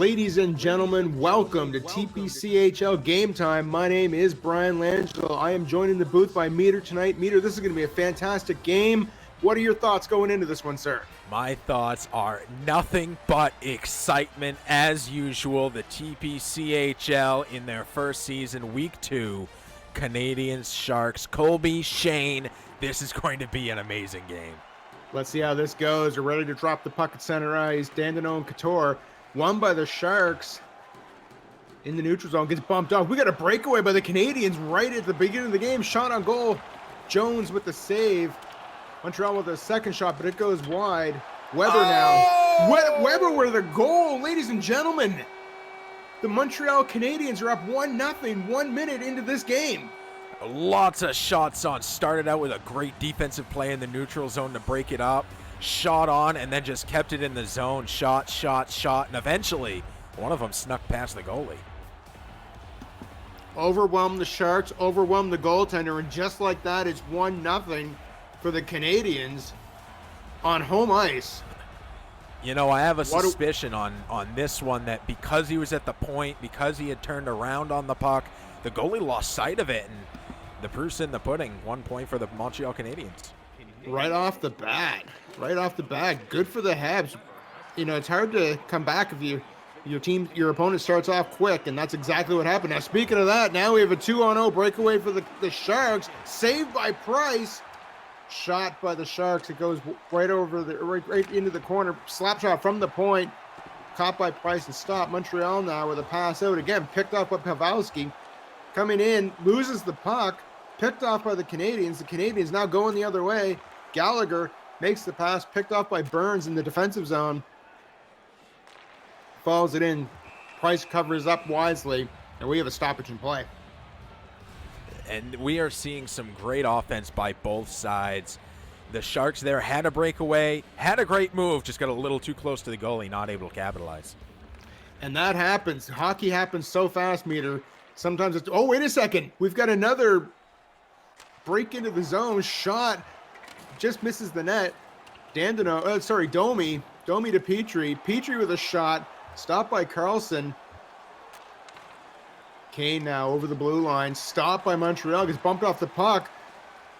Ladies and gentlemen, welcome to TPCHL Game Time. My name is Brian Langelo. I am joined in the booth by Meter tonight. Meter, this is going to be a fantastic game. What are your thoughts going into this one, sir? My thoughts are nothing but excitement as usual. The TPCHL in their first season, week 2, Canadiens, Sharks, Colby, Shane. This is going to be an amazing game. Let's see how this goes. We're ready to drop the puck at center ice. Dandino and Couture, won by the Sharks in the neutral zone, gets bumped off. We got a breakaway by the Canadiens right at the beginning of the game. Shot on goal. Jones with the save. Montreal with a second shot, but it goes wide. Weber now. Weber with a goal, ladies and gentlemen. The Montreal Canadiens are up 1-0, 1 minute into this game. Lots of shots on. Started out with a great defensive play in the neutral zone to break it up. Shot on and then just kept it in the zone. Shot, and eventually one of them snuck past the goalie. Overwhelmed the Sharks, overwhelmed the goaltender, and just like that, it's 1-0 for the Canadiens on home ice. You know, I have a suspicion on this one that because he was at the point, because he had turned around on the puck, the goalie lost sight of it, and the proof's in the pudding. 1 point for the Montreal Canadiens. Right off the bat. Good for the Habs. You know, it's hard to come back if your opponent starts off quick, and that's exactly what happened. Now, speaking of that, now we have a 2-0 breakaway for the Sharks. Saved by Price. Shot by the Sharks. It goes right into the corner. Slap shot from the point. Caught by Price and stopped. Montreal now with a pass out again. Picked off by Pavelski. Coming in, loses the puck. Picked off by the Canadiens. The Canadiens now going the other way. Gallagher makes the pass. Picked off by Burns in the defensive zone. Falls it in. Price covers up wisely. And we have a stoppage in play. And we are seeing some great offense by both sides. The Sharks there had a breakaway, had a great move, just got a little too close to the goalie, not able to capitalize. And that happens. Hockey happens so fast, Meter. Sometimes it's, oh, wait a second. We've got another break into the zone. Shot. Just misses the net. Domi to Petrie. Petrie with a shot. Stopped by Carlson. Kane now over the blue line. Stopped by Montreal. Gets bumped off the puck.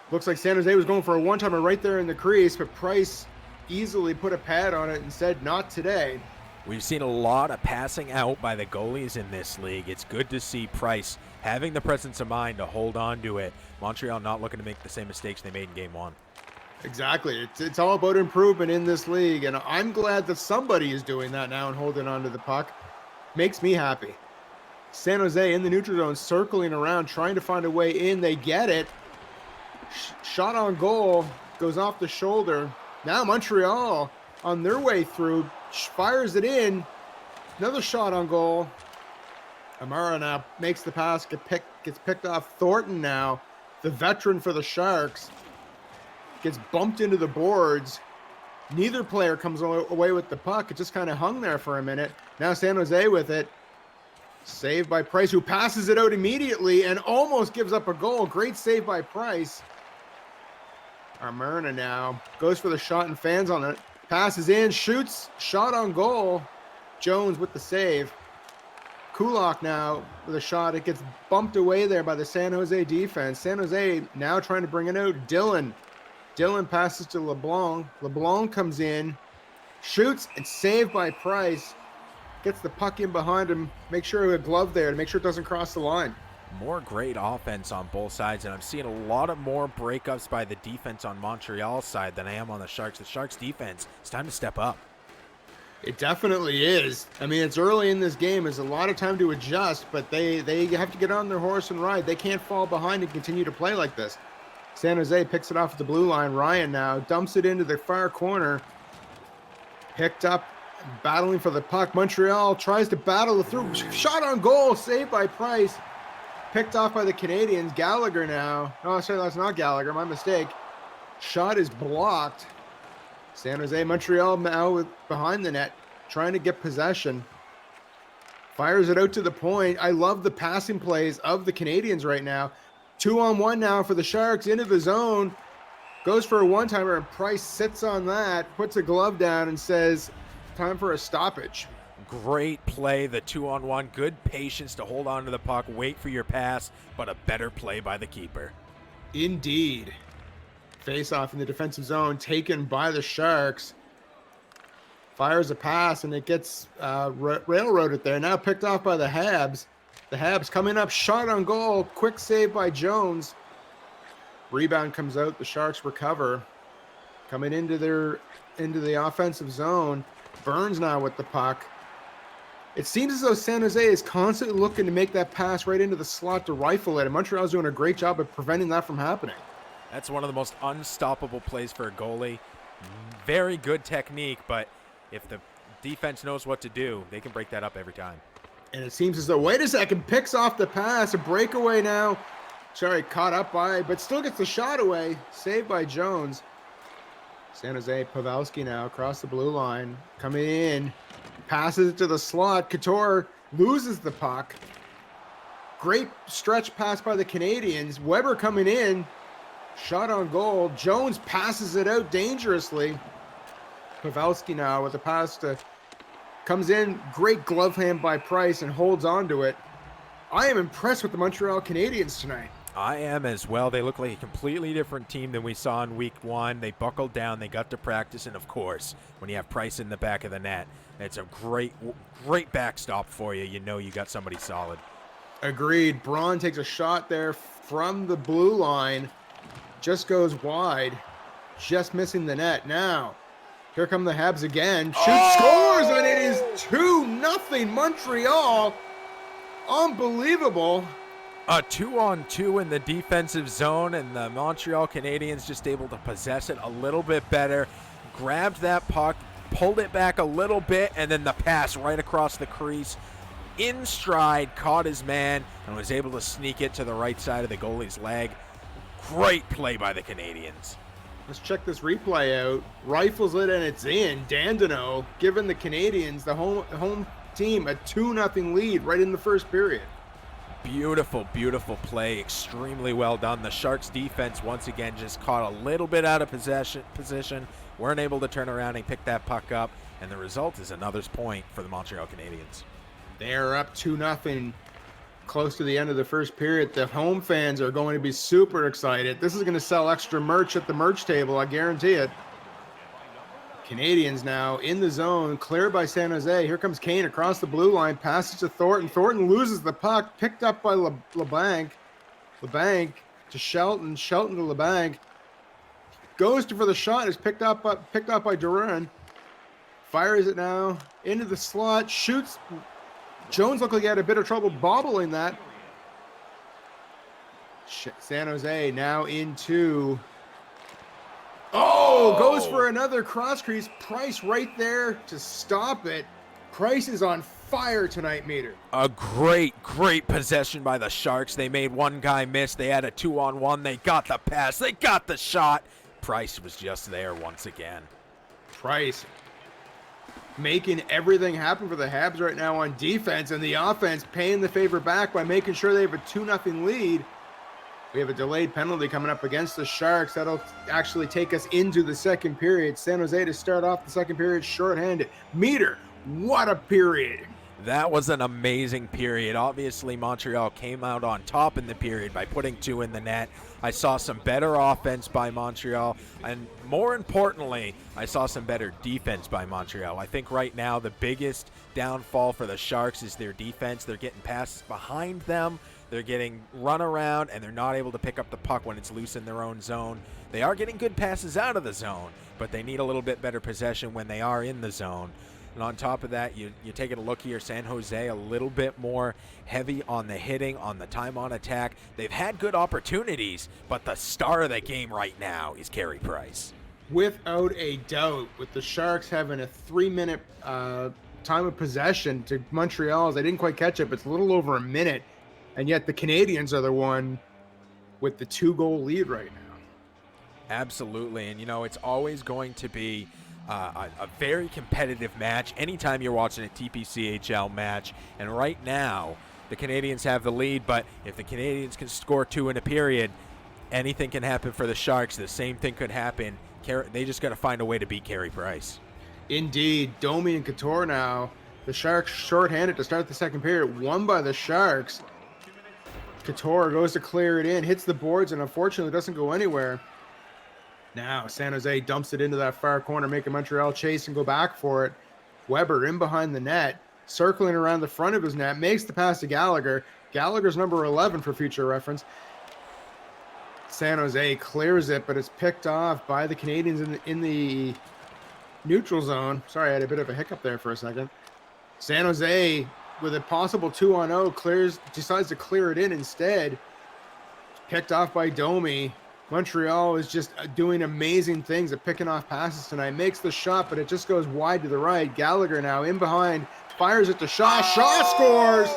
Looks like San Jose was going for a one-timer right there in the crease, but Price easily put a pad on it and said, not today. We've seen a lot of passing out by the goalies in this league. It's good to see Price having the presence of mind to hold on to it. Montreal not looking to make the same mistakes they made in Game 1. Exactly. It's all about improvement in this league, and I'm glad that somebody is doing that now and holding on to the puck. Makes me happy. San Jose in the neutral zone, circling around, trying to find a way in. They get it. Shot on goal, goes off the shoulder. Now Montreal on their way through, fires it in. Another shot on goal. Amara now makes the pass, gets picked off. Thornton now, the veteran for the Sharks, gets bumped into the boards. Neither player comes away with the puck. It just kind of hung there for a minute. Now San Jose with it. Saved by Price, who passes it out immediately and almost gives up a goal. Great save by Price. Armurna now goes for the shot and fans on it. Passes in, shoots, shot on goal. Jones with the save. Kulak now with a shot. It gets bumped away there by the San Jose defense. San Jose now trying to bring it out. Dylan passes to LeBlanc. LeBlanc comes in, shoots, and saved by Price. Gets the puck in behind him, make sure he had a glove there to make sure it doesn't cross the line. More great offense on both sides, and I'm seeing a lot of more breakups by the defense on Montreal's side than I am on the Sharks. The Sharks defense, it's time to step up. It definitely is. I mean, it's early in this game. There's a lot of time to adjust, but they have to get on their horse and ride. They can't fall behind and continue to play like this. San Jose picks it off at the blue line. Ryan now dumps it into the far corner. Picked up. Battling for the puck. Montreal tries to battle through. Shot on goal. Saved by Price. Picked off by the Canadiens. Gallagher now. No, sorry, that's not Gallagher. My mistake. Shot is blocked. San Jose, Montreal now behind the net. Trying to get possession. Fires it out to the point. I love the passing plays of the Canadiens right now. 2-on-1 now for the Sharks into the zone. Goes for a one-timer, and Price sits on that, puts a glove down, and says, time for a stoppage. Great play, the 2-on-1. Good patience to hold on to the puck, wait for your pass, but a better play by the keeper. Indeed. Face off in the defensive zone, taken by the Sharks. Fires a pass, and it gets railroaded there. Now picked off by the Habs. The Habs coming up, shot on goal. Quick save by Jones. Rebound comes out. The Sharks recover. Coming into the offensive zone. Burns now with the puck. It seems as though San Jose is constantly looking to make that pass right into the slot to rifle it, and Montreal's doing a great job of preventing that from happening. That's one of the most unstoppable plays for a goalie. Very good technique, but if the defense knows what to do, they can break that up every time. And it seems as though, wait a second, picks off the pass, a breakaway now. Sorry, caught up by, but still gets the shot away. Saved by Jones. San Jose, Pavelski now across the blue line. Coming in, passes it to the slot. Couture loses the puck. Great stretch pass by the Canadiens. Weber coming in. Shot on goal. Jones passes it out dangerously. Pavelski now with a pass to comes in. Great glove hand by Price and holds on to it. I am impressed with the Montreal Canadiens tonight. I am as well. They look like a completely different team than we saw in week 1. They buckled down. They got to practice. And, of course, when you have Price in the back of the net, it's a great backstop for you. You know you got somebody solid. Agreed. Braun takes a shot there from the blue line. Just goes wide. Just missing the net. Now, here come the Habs again. Scores, and it is 2-0 Montreal. Unbelievable. A 2-on-2 in the defensive zone, and the Montreal Canadiens just able to possess it a little bit better. Grabbed that puck, pulled it back a little bit, and then the pass right across the crease. In stride, caught his man, and was able to sneak it to the right side of the goalie's leg. Great play by the Canadiens. Let's check this replay out. Rifles it, and it's in. Dandino giving the Canadiens, the home team, a 2-0 lead right in the first period. Beautiful, beautiful play. Extremely well done. The Sharks defense once again just caught a little bit out of position. Weren't able to turn around and pick that puck up. And the result is another point for the Montreal Canadiens. They're up 2-0 close to the end of the first period. The home fans are going to be super excited. This is going to sell extra merch at the merch table. I guarantee it. Canadiens now in the zone, cleared by San Jose. Here comes Kane across the blue line, passes to Thornton. Thornton loses the puck, picked up by LeBanc. LeBanc to Shelton. Shelton to LeBanc. Goes for the shot, is picked up by Duran. Fires it now into the slot, shoots. Jones looked like he had a bit of trouble bobbling that. San Jose now into... Oh, goes for another cross crease. Price right there to stop it. Price is on fire tonight, Meter. A great possession by the Sharks. They made one guy miss. They had a 2-on-1. They got the pass. They got the shot. Price was just there once again. Price making everything happen for the Habs right now on defense, and the offense paying the favor back by making sure they have a 2-0 lead. We have a delayed penalty coming up against the Sharks. That'll actually take us into the second period. San Jose to start off the second period shorthanded. Meter, what a period. That was an amazing period. Obviously, Montreal came out on top in the period by putting 2 in the net. I saw some better offense by Montreal, and more importantly, I saw some better defense by Montreal. I think right now the biggest downfall for the Sharks is their defense. They're getting passes behind them. They're getting run around, and they're not able to pick up the puck when it's loose in their own zone. They are getting good passes out of the zone, but they need a little bit better possession when they are in the zone. And on top of that, you take a look here, San Jose a little bit more heavy on the hitting, on the time on attack. They've had good opportunities, but the star of the game right now is Carey Price. Without a doubt, with the Sharks having a 3-minute time of possession to Montreal's, I didn't quite catch it, but it's a little over a minute. And yet the Canadiens are the one with the 2-goal lead right now. Absolutely. And, it's always going to be a very competitive match anytime you're watching a TPCHL match. And right now, the Canadiens have the lead. But if the Canadiens can score 2 in a period, anything can happen for the Sharks. The same thing could happen. They just got to find a way to beat Carey Price. Indeed. Domi and Couture now The Sharks shorthanded to start the second period, won by the Sharks. Couture goes to clear it in, hits the boards, and unfortunately doesn't go anywhere. Now San Jose dumps it into that far corner, making Montreal chase and go back for it. Weber in behind the net, circling around the front of his net, makes the pass to Gallagher. Gallagher's number 11 for future reference. San Jose clears it, but it's picked off by the Canadiens in the neutral zone. Sorry, I had a bit of a hiccup there for a second. San Jose, with a possible 2-on-0, decides to clear it in instead. Picked off by Domi. Montreal is just doing amazing things at picking off passes tonight. Makes the shot, but it just goes wide to the right. Gallagher now in behind, fires it to Shaw. Shaw scores!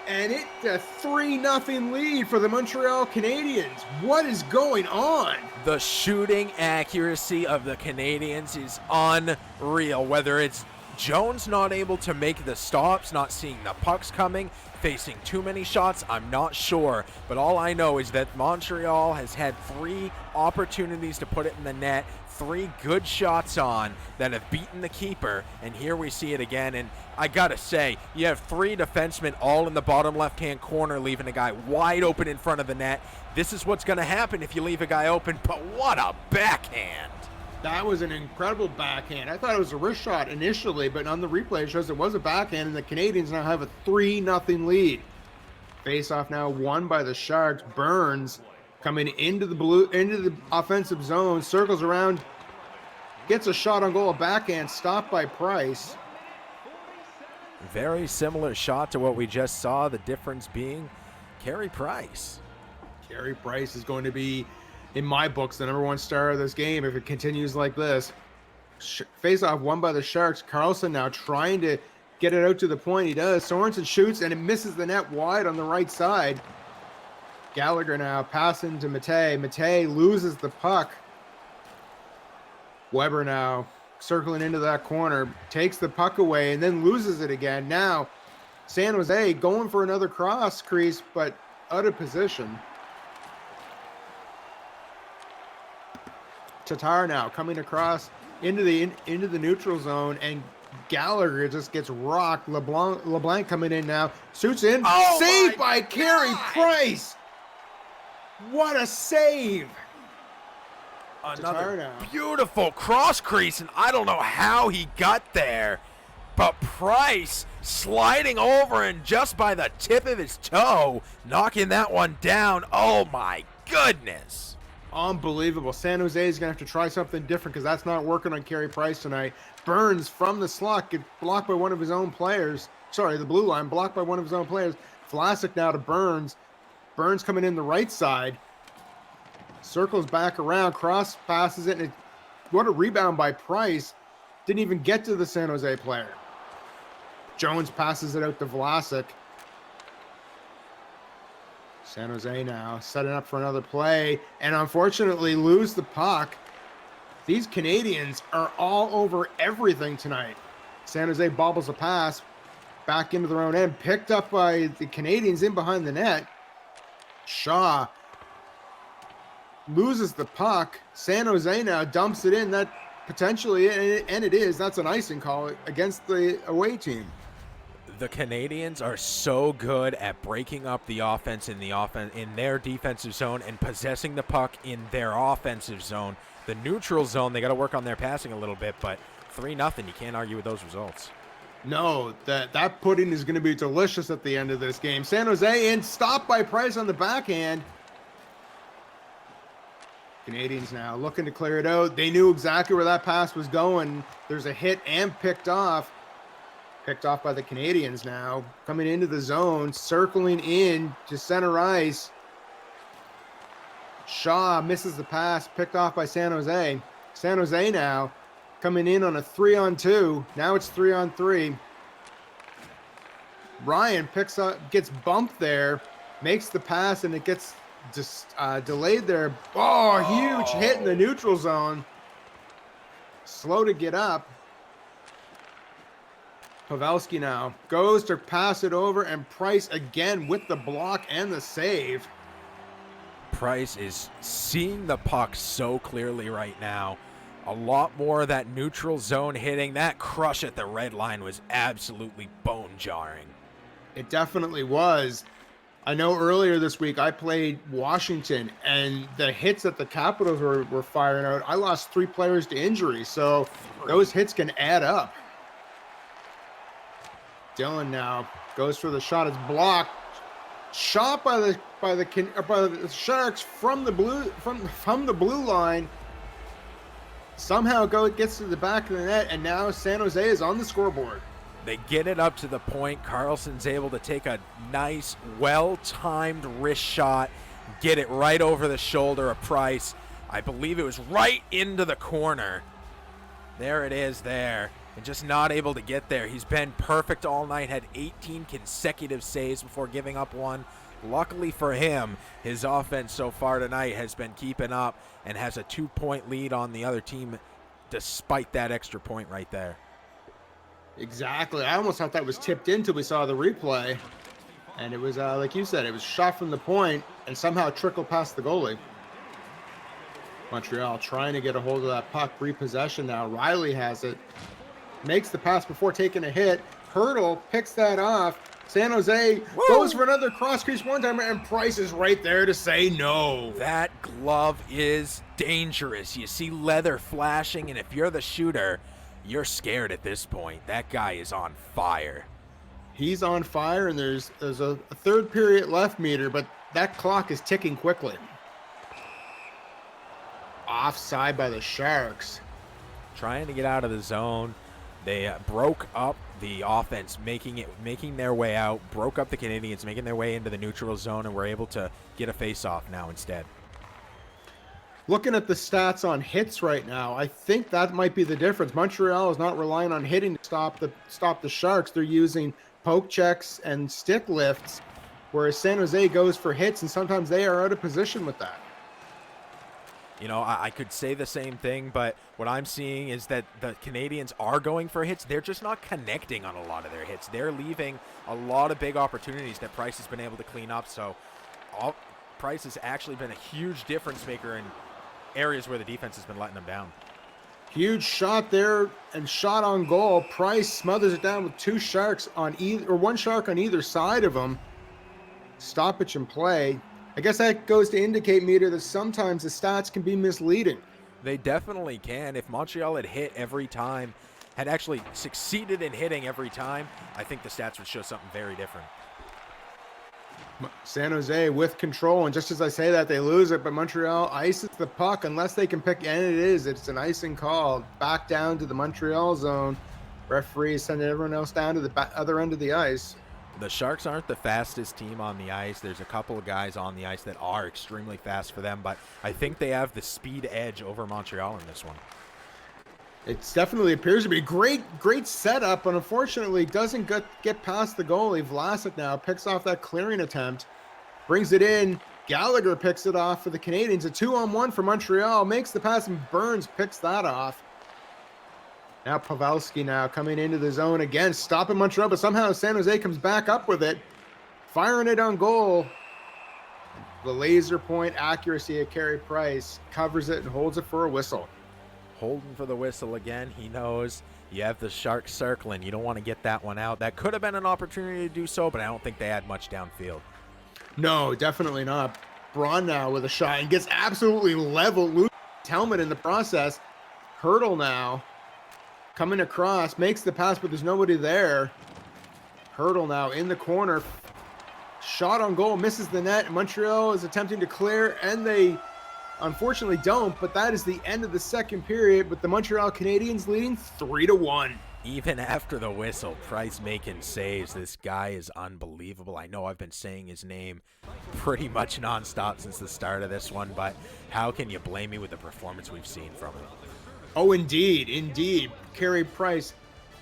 And it's a 3-0 lead for the Montreal Canadiens. What is going on? The shooting accuracy of the Canadiens is unreal. Whether it's Jones not able to make the stops, not seeing the pucks coming, facing too many shots, I'm not sure. But all I know is that Montreal has had 3 opportunities to put it in the net, 3 good shots on that have beaten the keeper, and here we see it again. And I gotta say, you have 3 defensemen all in the bottom left-hand corner, leaving a guy wide open in front of the net. This is what's gonna happen if you leave a guy open, but what a backhand! That was an incredible backhand. I thought it was a wrist shot initially, but on the replay it shows it was a backhand, and the Canadiens now have a 3-0 lead. Face-off now won by the Sharks. Burns coming into the offensive zone, circles around, gets a shot on goal, a backhand, stopped by Price. Very similar shot to what we just saw, the difference being Carey Price. Carey Price is going to be, in my books, the #1 star of this game if it continues like this. Face-off won by the Sharks. Carlson now trying to get it out to the point. He does. Sorensen shoots, and it misses the net wide on the right side. Gallagher now passing to Mate. Mate loses the puck. Weber now circling into that corner, takes the puck away, and then loses it again. Now, San Jose going for another cross crease, but out of position. Tatar now coming across into the neutral zone, and Gallagher just gets rocked. LeBlanc coming in now, shoots in, saved by Carey Price. What a save! Another beautiful cross crease, and I don't know how he got there, but Price sliding over and just by the tip of his toe, knocking that one down. Oh my goodness. Unbelievable. San Jose is going to have to try something different because that's not working on Carey Price tonight. Burns from the slot, gets blocked by one of his own players. Sorry, the blue line, blocked by one of his own players. Vlasic now to Burns. Burns coming in the right side. Circles back around, cross passes it, and what a rebound by Price. Didn't even get to the San Jose player. Jones passes it out to Vlasic. San Jose now setting up for another play, and unfortunately lose the puck. These Canadiens are all over everything tonight. San Jose bobbles a pass back into their own end, picked up by the Canadiens in behind the net. Shaw loses the puck. San Jose now dumps it in. That potentially, and it is, that's an icing call against the away team. The Canadiens are so good at breaking up the offense in their defensive zone and possessing the puck in their offensive zone. The neutral zone, they got to work on their passing a little bit, but 3-0, you can't argue with those results. No, that pudding is going to be delicious at the end of this game. San Jose in, stopped by Price on the backhand. Canadiens now looking to clear it out. They knew exactly where that pass was going. There's a hit and picked off. Picked off by the Canadiens now. Coming into the zone, circling in to center ice. Shaw misses the pass, picked off by San Jose. San Jose now coming in on a 3-on-2. Now it's 3-on-3. Ryan picks up, gets bumped there, makes the pass, and it gets just delayed there. Oh, huge hit in the neutral zone. Slow to get up. Pavelski now goes to pass it over, and Price again with the block and the save. Price is seeing the puck so clearly right now. A lot more of that neutral zone hitting. That crush at the red line was absolutely bone-jarring. It definitely was. I know earlier this week I played Washington, and the hits that the Capitals were firing out, I lost 3 players to injury, so those hits can add up. Dylan now goes for the shot. It's blocked. Shot by the Sharks from the blue line. Somehow gets to the back of the net, and now San Jose is on the scoreboard. They get it up to the point. Carlson's able to take a nice, well-timed wrist shot, get it right over the shoulder of Price. I believe it was right into the corner. There it is there, and just not able to get there. He's been perfect all night, had 18 consecutive saves before giving up one. Luckily for him, his offense so far tonight has been keeping up and has a 2-point lead on the other team despite that extra point right there. Exactly. I almost thought that was tipped in until we saw the replay. And it was, like you said, it was shot from the point and somehow trickled past the goalie. Montreal trying to get a hold of that puck. Repossession now. Riley has it. Makes the pass before taking a hit. Hurdle picks that off. San Jose goes for another cross-crease one-timer, and Price is right there to say no. That glove is dangerous. You see leather flashing, and if you're the shooter, you're scared at this point. That guy is on fire. He's on fire, and there's a third period left meter, but that clock is ticking quickly. Offside by the Sharks. Trying to get out of the zone. They broke up the offense, making their way out, broke up the Canadiens, making their way into the neutral zone, and were able to get a face-off now instead. Looking at the stats on hits right now, I think that might be the difference. Montreal is not relying on hitting to stop the Sharks. They're using poke checks and stick lifts, whereas San Jose goes for hits, and sometimes they are out of position with that. You know, I could say the same thing, but what I'm seeing is that the Canadiens are going for hits. They're just not connecting on a lot of their hits. They're leaving a lot of big opportunities that Price has been able to clean up. So Price has actually been a huge difference maker in areas where the defense has been letting them down. Huge shot there and shot on goal. Price smothers it down with 2 Sharks on either, or 1 Shark on either side of him. Stoppage and play. I guess that goes to indicate, Meter, that sometimes the stats can be misleading. They definitely can. If Montreal had hit every time, had actually succeeded in hitting every time, I think the stats would show something very different. San Jose with control, and just as I say that, they lose it, but Montreal ices the puck unless they can pick, and it's an icing call. Back down to the Montreal zone. Referees sending everyone else down to the other end of the ice. The Sharks aren't the fastest team on the ice. There's a couple of guys on the ice that are extremely fast for them, but I think they have the speed edge over Montreal in this one. It definitely appears to be great setup, but unfortunately doesn't get past the goalie. Vlasic now picks off that clearing attempt, brings it in. Gallagher picks it off for the Canadiens. A 2-on-1 for Montreal, makes the pass, and Burns picks that off. Now Pavelski now coming into the zone again, stopping Montreal, but somehow San Jose comes back up with it, firing it on goal. The laser point accuracy of Carey Price covers it and holds it for a whistle. Holding for the whistle again. He knows you have the Sharks circling. You don't want to get that one out. That could have been an opportunity to do so, but I don't think they had much downfield. No, definitely not. Braun now with a shot and gets absolutely leveled. Loses his helmet in the process. Hurdle now coming across, makes the pass, but there's nobody there. Hurdle now in the corner. Shot on goal, misses the net. Montreal is attempting to clear, and they unfortunately don't, but that is the end of the second period, with the Montreal Canadiens leading 3-1. Even after the whistle, Price making saves. This guy is unbelievable. I know I've been saying his name pretty much nonstop since the start of this one, but how can you blame me with the performance we've seen from him? Oh, indeed. Carey Price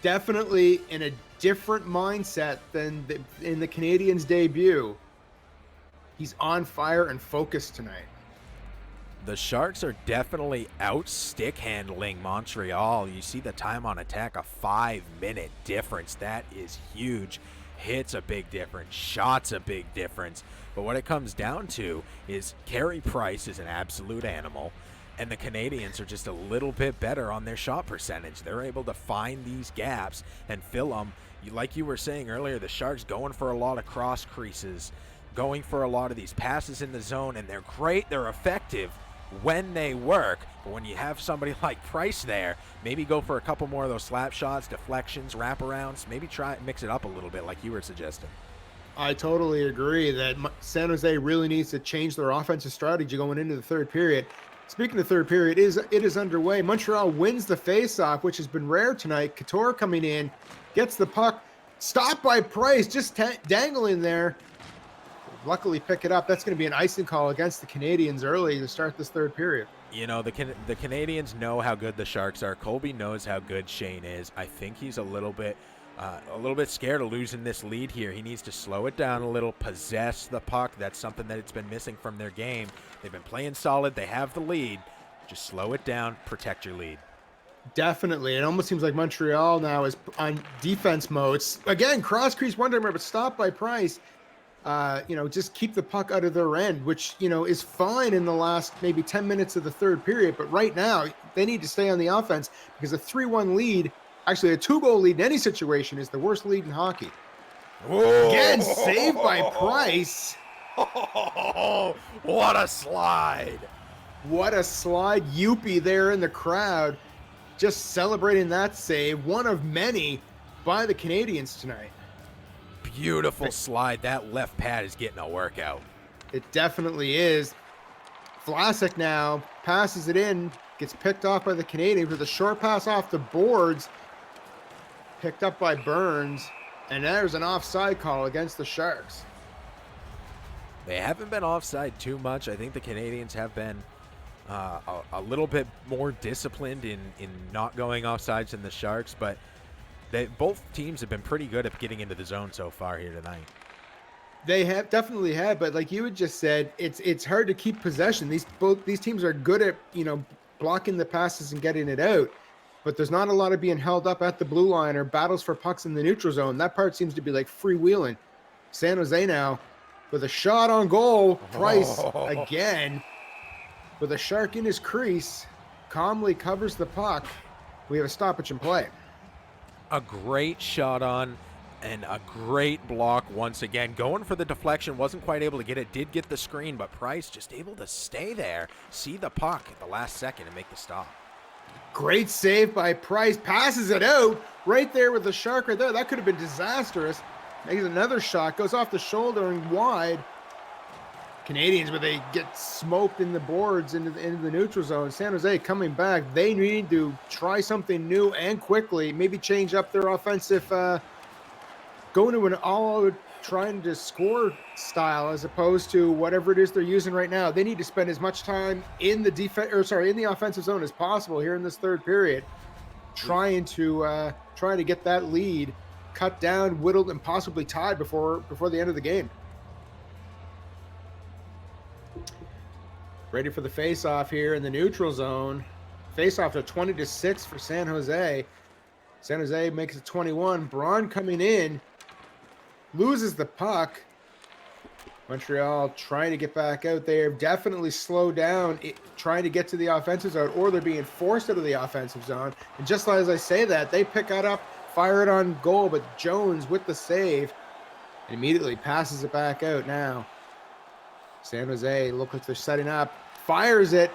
definitely in a different mindset than in the Canadiens' debut. He's on fire and focused tonight. The Sharks are definitely out stick handling Montreal. You see the time on attack, a 5-minute difference. That is huge. Hits a big difference. Shots a big difference. But what it comes down to is Carey Price is an absolute animal. And the Canadiens are just a little bit better on their shot percentage. They're able to find these gaps and fill them. Like you were saying earlier, the Sharks going for a lot of cross creases, going for a lot of these passes in the zone, and they're great, they're effective when they work. But when you have somebody like Price there, maybe go for a couple more of those slap shots, deflections, wraparounds, maybe try and mix it up a little bit like you were suggesting. I totally agree that San Jose really needs to change their offensive strategy going into the third period. Speaking of third period, it is underway. Montreal wins the faceoff, which has been rare tonight. Couture coming in, gets the puck, stopped by Price, just dangling there. Luckily pick it up. That's going to be an icing call against the Canadiens early to start this third period. You know, the Canadiens know how good the Sharks are. Colby knows how good Shane is. I think he's a little bit scared of losing this lead here. He needs to slow it down a little, possess the puck. That's something that it's been missing from their game. They've been playing solid. They have the lead. Just slow it down, protect your lead. Definitely. It almost seems like Montreal now is on defense mode. Again, cross crease one time, but stopped by Price. Just keep the puck out of their end, which, is fine in the last maybe 10 minutes of the third period. But right now, they need to stay on the offense because a 3-1 lead, actually a 2-goal lead in any situation, is the worst lead in hockey. Whoa. Again, saved by Price. Oh, what a slide. What a slide. Youppi there in the crowd, just celebrating that save. One of many by the Canadiens tonight. Beautiful slide. That left pad is getting a workout. It definitely is. Vlasic now passes it in, gets picked off by the Canadiens with a short pass off the boards, picked up by Burns, and there's an offside call against the Sharks. They haven't been offside too much. I think the Canadiens have been a little bit more disciplined in not going offsides than the Sharks, but both teams have been pretty good at getting into the zone so far here tonight. They have definitely had, but like you had just said, it's hard to keep possession. These teams are good at blocking the passes and getting it out, but there's not a lot of being held up at the blue line or battles for pucks in the neutral zone. That part seems to be like freewheeling. San Jose now with a shot on goal. Price again with a Shark in his crease, calmly covers the puck. We have a stoppage in play. A great shot on and a great block once again. Going for the deflection, wasn't quite able to get it, did get the screen, but Price just able to stay there, see the puck at the last second and make the stop. Great save by Price, passes it out right there with the Shark right there. That could have been disastrous. Makes another shot, goes off the shoulder and wide. Canadiens, where they get smoked in the boards into the neutral zone. San Jose coming back. They need to try something new and quickly. Maybe change up their offensive, go into an all-out trying to score style as opposed to whatever it is they're using right now. They need to spend as much time in the offensive zone as possible here in this third period, trying to get that lead cut down, whittled, and possibly tied before the end of the game. Ready for the face-off here in the neutral zone. Face-off to 20-6 for San Jose. San Jose makes it 21. Braun coming in, loses the puck. Montreal trying to get back out there. Definitely slow down, trying to get to the offensive zone, or they're being forced out of the offensive zone. And just as I say that, they pick it up, fire it on goal, but Jones with the save immediately passes it back out now. San Jose look like they're setting up, fires it,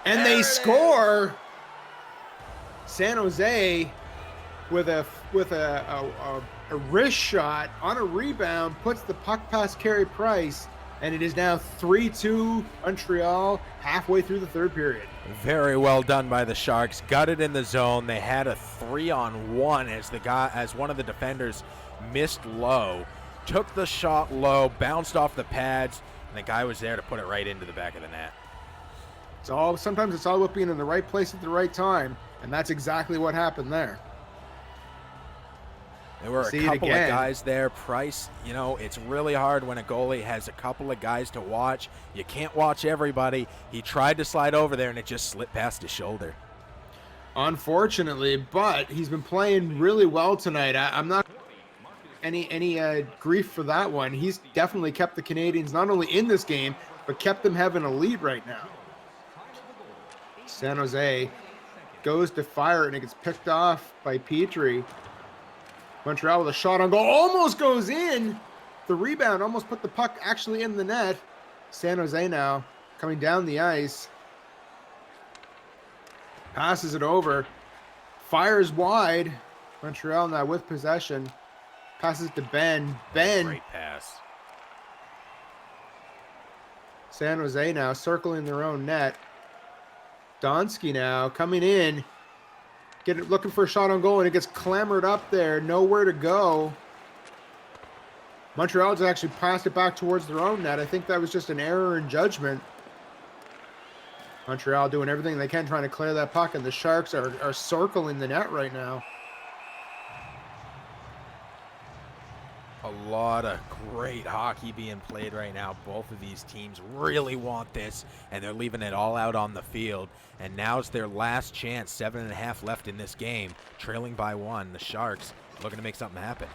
and they score. San Jose with a wrist shot on a rebound puts the puck past Carey Price, and it is now 3-2 Montreal halfway through the third period. Very well done by the Sharks. Got it in the zone. They had a 3-on-1 as one of the defenders missed low, took the shot low, bounced off the pads, and the guy was there to put it right into the back of the net. Sometimes it's all about being in the right place at the right time, and that's exactly what happened there. There were a couple of guys there. Price, it's really hard when a goalie has a couple of guys to watch. You can't watch everybody. He tried to slide over there, and it just slipped past his shoulder. Unfortunately, but he's been playing really well tonight. I'm not any grief for that one. He's definitely kept the Canadiens not only in this game, but kept them having a lead right now. San Jose goes to fire it, and it gets picked off by Petrie. Montreal with a shot on goal. Almost goes in. The rebound almost put the puck actually in the net. San Jose now coming down the ice. Passes it over. Fires wide. Montreal now with possession. Passes to Ben. Ben. Great pass. San Jose now circling their own net. Donskey now coming in. Looking for a shot on goal, and it gets clambered up there. Nowhere to go. Montreal just actually passed it back towards their own net. I think that was just an error in judgment. Montreal doing everything they can trying to clear that puck, and the Sharks are circling the net right now. A lot of great hockey being played right now. Both of these teams really want this, and they're leaving it all out on the field. And now's their last chance. 7.5 left in this game, trailing by 1. The Sharks looking to make something happen.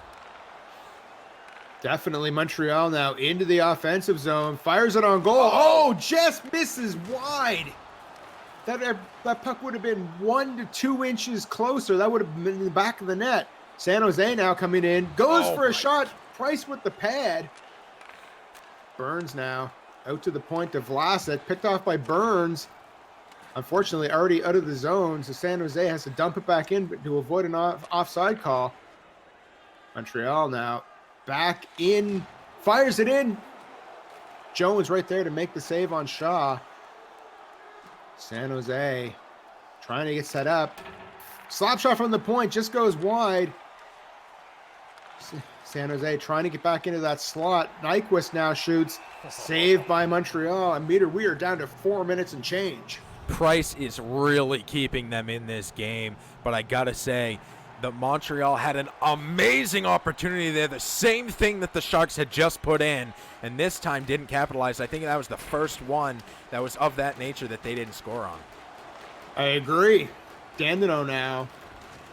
Definitely Montreal now into the offensive zone. Fires it on goal. Oh, just misses wide. That puck would have been 1 to 2 inches closer. That would have been in the back of the net. San Jose now coming in. Goes for a shot. Price with the pad. Burns now out to the point to Vlasic. Picked off by Burns. Unfortunately, already out of the zone, so San Jose has to dump it back in to avoid an offside call. Montreal now back in. Fires it in. Jones right there to make the save on Shaw. San Jose trying to get set up. Slap shot from the point just goes wide. San Jose trying to get back into that slot. Nyquist now shoots. Saved by Montreal. And Meter, we are down to 4 minutes and change. Price is really keeping them in this game, but I gotta say that Montreal had an amazing opportunity there, the same thing that the Sharks had just put in, and this time didn't capitalize. I think that was the first one that was of that nature that they didn't score on. I agree. Dandino now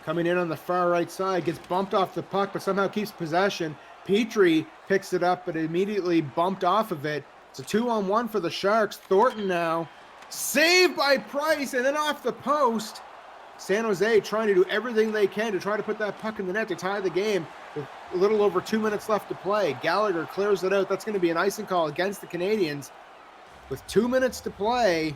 coming in on the far right side, gets bumped off the puck, but somehow keeps possession. Petrie picks it up, but immediately bumped off of it. It's a 2-on-1 for the Sharks. Thornton now saved by Price, and then off the post. San Jose trying to do everything they can to try to put that puck in the net to tie the game with a little over 2 minutes left to play. Gallagher clears it out. That's going to be an icing call against the Canadiens. With 2 minutes to play,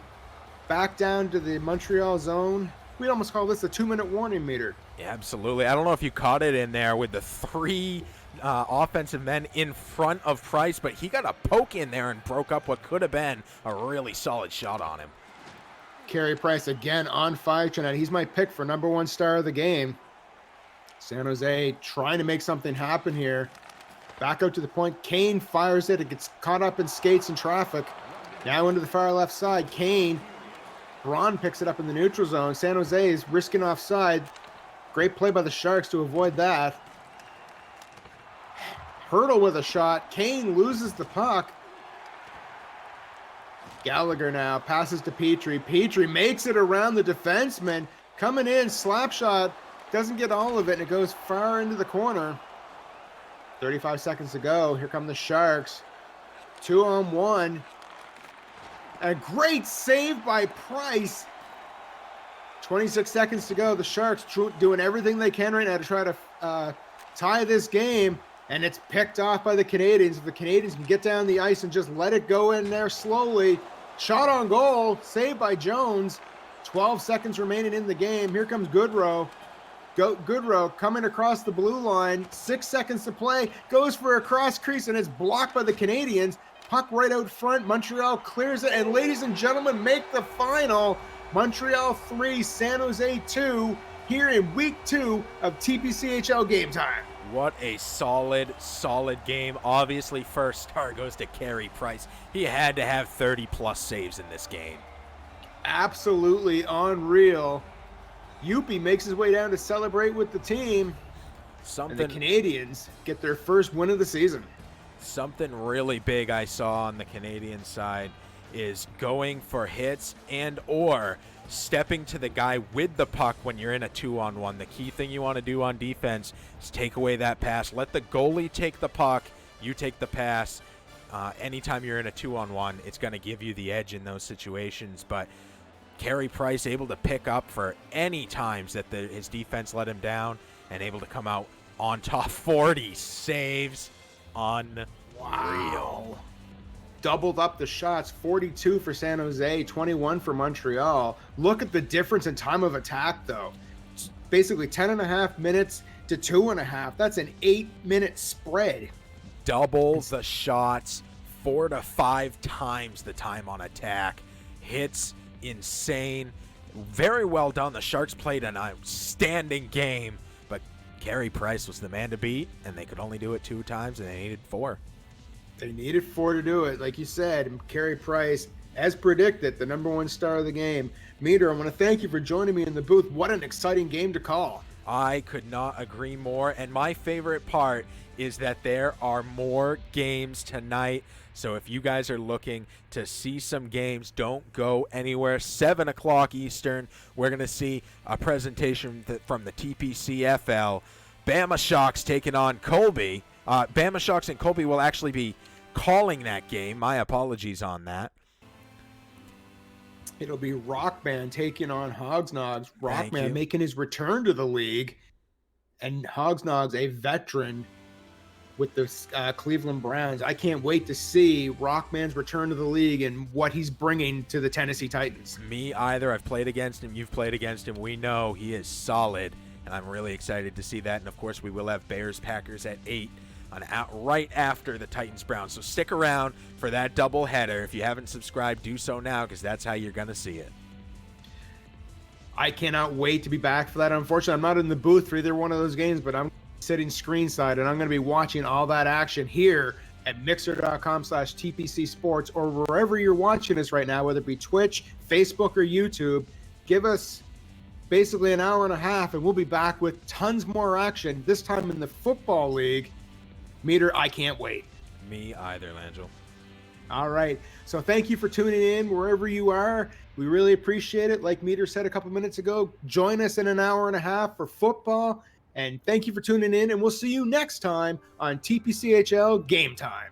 back down to the Montreal zone. We'd almost call this a 2-minute warning meter. Yeah, absolutely. I don't know if you caught it in there with the 3 offensive men in front of Price, but he got a poke in there and broke up what could have been a really solid shot on him. Carey Price again on fire tonight. He's my pick for #1 star of the game. San Jose trying to make something happen here. Back out to the point. Kane fires it. It gets caught up in skates and traffic. Now into the far left side. Kane. Braun picks it up in the neutral zone. San Jose is risking offside. Great play by the Sharks to avoid that. Hurdle with a shot. Kane loses the puck. Gallagher now passes to Petrie. Petrie makes it around the defenseman. Coming in, slap shot. Doesn't get all of it, and it goes far into the corner. 35 seconds to go. Here come the Sharks. 2-on-1. A great save by Price. 26 seconds to go. The Sharks doing everything they can right now to try to tie this game. And it's picked off by the Canadiens. If the Canadiens can get down the ice and just let it go in there slowly. Shot on goal. Saved by Jones. 12 seconds remaining in the game. Here comes Goodrow. Goodrow coming across the blue line. 6 seconds to play. Goes for a cross crease, and it's blocked by the Canadiens. Puck right out front. Montreal clears it. And ladies and gentlemen, make the final. Montreal 3, San Jose 2, here in week 2 of TPCHL game time. What a solid game. Obviously, first star goes to Carey Price. He had to have 30-plus saves in this game. Absolutely unreal. Youppi makes his way down to celebrate with the team. And the Canadiens get their first win of the season. Something really big I saw on the Canadian side is going for hits and or stepping to the guy with the puck when you're in a 2-on-1. The key thing you want to do on defense is take away that pass. Let the goalie take the puck. You take the pass. Anytime you're in a 2-on-1, it's going to give you the edge in those situations. But Carey Price able to pick up for any times that his defense let him down and able to come out on top. 40 saves. Unreal. Wow. Doubled up the shots, 42 for San Jose, 21 for Montreal. Look at the difference in time of attack, though. It's basically 10.5 minutes to 2.5. That's an 8-minute spread. Double the shots, 4 to 5 times the time on attack. Hits insane. Very well done. The Sharks played an outstanding game, but Carey Price was the man to beat, and they could only do it 2 times, and they needed 4. They needed 4 to do it. Like you said, Carey Price, as predicted, the #1 star of the game. Meter, I want to thank you for joining me in the booth. What an exciting game to call. I could not agree more, and my favorite part is that there are more games tonight. So if you guys are looking to see some games, don't go anywhere. 7 o'clock Eastern, we're going to see a presentation from the TPCHL. Bama Sharks taking on Colby. Bama Sharks and Colby will actually be calling that game. My apologies on that. It'll be Rockman taking on Hogsnogs. Thank Rockman you. making his return to the league. And Hogsnogs, a veteran with the Cleveland Browns. I can't wait to see Rockman's return to the league and what he's bringing to the Tennessee Titans. Me either. I've played against him. You've played against him. We know he is solid, and I'm really excited to see that. And, of course, we will have Bears-Packers at 8 right after the Titans-Browns. So stick around for that doubleheader. If you haven't subscribed, do so now because that's how you're going to see it. I cannot wait to be back for that. Unfortunately, I'm not in the booth for either one of those games, but I'm sitting screenside, and I'm going to be watching all that action here at mixer.com/TPC Sports or wherever you're watching us right now, whether it be Twitch, Facebook, or YouTube. Give us basically an hour and a half, and we'll be back with tons more action, this time in the Football League. Meter, I can't wait. Me either, Langell. All right. So thank you for tuning in wherever you are. We really appreciate it. Like Meter said a couple minutes ago, join us in an hour and a half for football. And thank you for tuning in, and we'll see you next time on TPCHL Game Time.